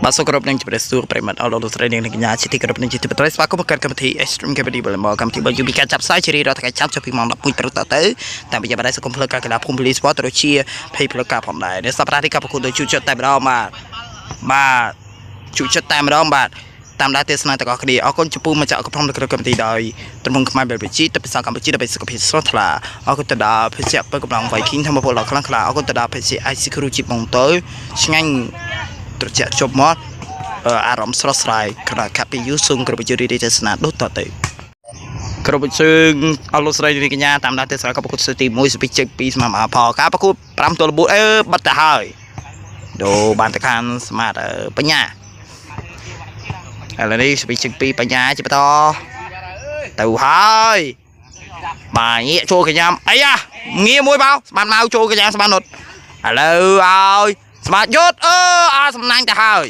បាទសូមគោរពនឹងជម្រាបសួរប្រិមត្តអស់លោកស្រីនិងកញ្ញាជាទីគោរពនឹងជាទីបន្តស្វាគមន៍មកកាន់កម្មវិធី Extreme Comedy របស់កម្មវិធីបើយើងមានការចាប់ផ្សាយជារៀងរាល់ថ្ងៃច័ន្ទចាប់ពីម៉ោង 11 ព្រឹកតទៅតាមរយៈបណ្ដាញសង្គមផ្លូវការកីឡាភូមិពលីស្ពតទៅជាភ័យផ្លូវការផងដែរនៅសប្តាហ៍នេះការប្រកួតដោយជួបចិត្តតែម្ដងបាទជួបចិត្តតែម្ដងបាទតាមដានទេសនាទាំងអស់គ្នាអរគុណចំពោះម្ចាស់អកប្រមនៅក្នុងកម្មវិធីដោយត្រឹមខ្មែរបែបវិជីទៅភាសាកម្ពុជាដើម្បីសុខភាពស្រស់ថ្លាអរគុណទៅដល់ភេសជ្ជៈបើកម្លាំង Viking ធម្មពលដ៏ខ្លាំងក្លាអរគុណទៅដល់ភេសជ្ជៈ IC Crew ជីបម៉ងតូឆ្ងាញ់ត្រជាក់ជប់មកអារម្មណ៍ស្រស់ស្រាយក្រៅកាពីយូស៊ុងគ្រប់វិជ្ជារីទេសនាដូចតទៅគ្រប់វិជ្ជាអស់លោកស្រីនាងកញ្ញាតាមដានទេសនាការប្រកួតទី1ស្ពីជិក2ស្មើមកផលការប្រកួត5ទល់4បាត់ទៅហើយដូបានទៅខាងស្មាតបញ្ញាឥឡូវនេះស្ពីជិក2បញ្ញាជាបន្តទៅហើយបាទងាកចូលកញ្ញាអីងាកមួយបោស្មានមកចូលកញ្ញាស្មាននុតឥឡូវឲ្យស្មាតយុទ្ធសំណាញ់ទៅហើយ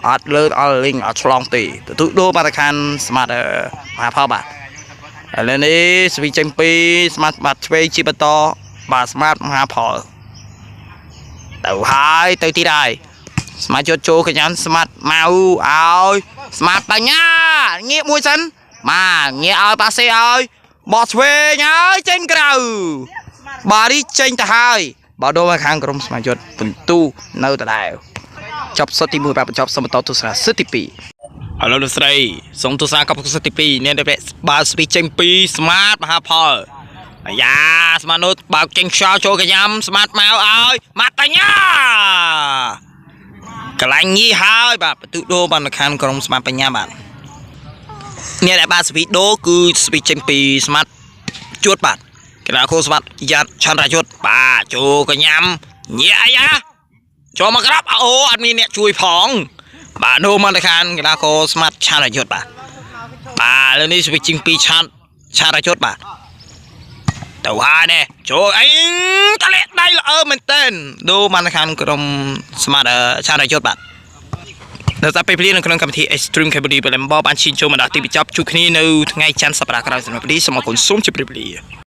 អត់លើអត់លីងអត់ឆ្លងទេទទួលដូរមកទៅខាងស្មាតមហាផលបាទឥឡូវនេះស្វីចេញពីស្មាតបាត់ឆ្វេងជាបន្តបាទស្មាតមហាផលទៅហើយទៅទីដែរស្មាតយុទ្ធចូលកញ្ញាស្មាតមកឲ្យស្មាតបញ្ញាងាកមួយសិនបាទងាកឲ្យប៉ាសេឲ្យបោះឆ្វេងហើយចេញក្រៅបាទរីចេញទៅហើយបើដូរមកខាងក្រុមស្មាតយុទ្ធបន្ទូនៅដដែលចប់សុទ្ធទី1បាទបញ្ចប់សម្បត្តិទស្សនាសិទ្ធទី2ឥឡូវលោកស្រីសូមទស្សនាកម្មសិទ្ធទី2នេះតែបើស្ពីចេញពីស្មាតមហាផលអាយ៉ាស្មាតនោះបើចេញខ្យល់ចូលកញ្ញាស្មាតមកឲ្យម៉ាត់បញ្ញាកន្លែងញីហើយបាទបន្ទុដូរបានខាងក្រុមស្មាតបញ្ញាបាទនេះតែបាទស្ពីដូគឺស្ពីចេញពីស្មាតជួតបាទកីឡាករស្មាតយ៉ាត់ឆាន់រាយុទ្ធបាទចូលកញ្ញាញីអាយ៉ាចូលមកក្រាប់អូអត់មានអ្នកជួយផងបាទដូរមកទៅខាងកីឡាករស្មាតឆាន់រាយុទ្ធបាទលើនេះស្វីជីងពីឆាន់រាយុទ្ធបាទទៅហើយនេះចូលអីតលេដៃល្អមែនតើដូរមកទៅខាងក្រុមស្មាតឆាន់រាយុទ្ធបាទនៅតែពេលនៅក្នុងកម្មវិធី Extreme Comedy បានឈានចូលមកដល់ទីបញ្ចប់ជួបគ្នានៅថ្ងៃច័ន្ទសប្តាហ៍ក្រោយសម្រាប់នេះសូមអរគុណសូមជម្រាបលា